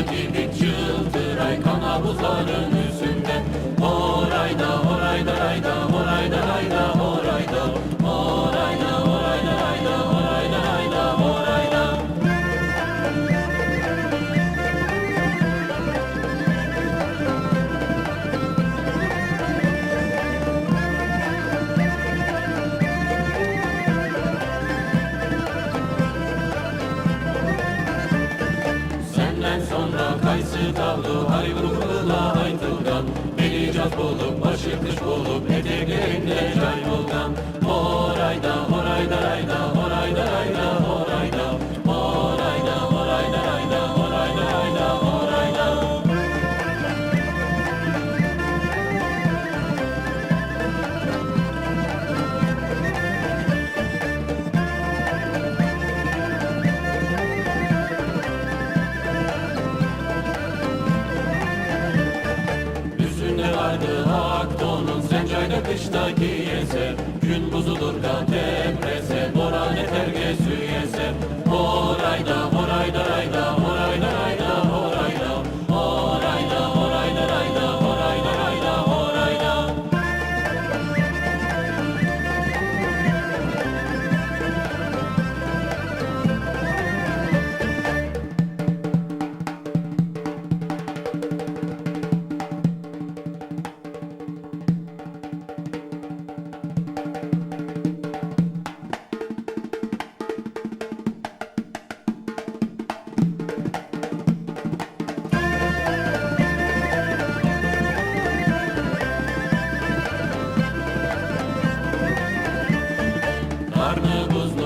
Gibi çıldıray kan havuzların yüzünde. Orayda orayda rayda orayda rayda orayda orayda orayda rayda orayda rayda orayda. Senden sonra kaysı tavlu hayvurla aytılgan, beni caz bulup başı kış bulup eteklerinde cay bulgan. Orayda orayda rayda orayda rayda orayda orayda orayda rayda orayda rayda orayda. Vardı Akdo'nun Sencay'da kıştaki yese, gün buzulur da deprese, boran eterge süyese. Orayda orayda rayda orayda rayda orayda orayda orayda rayda orayda rayda orayda. Karnı buzlu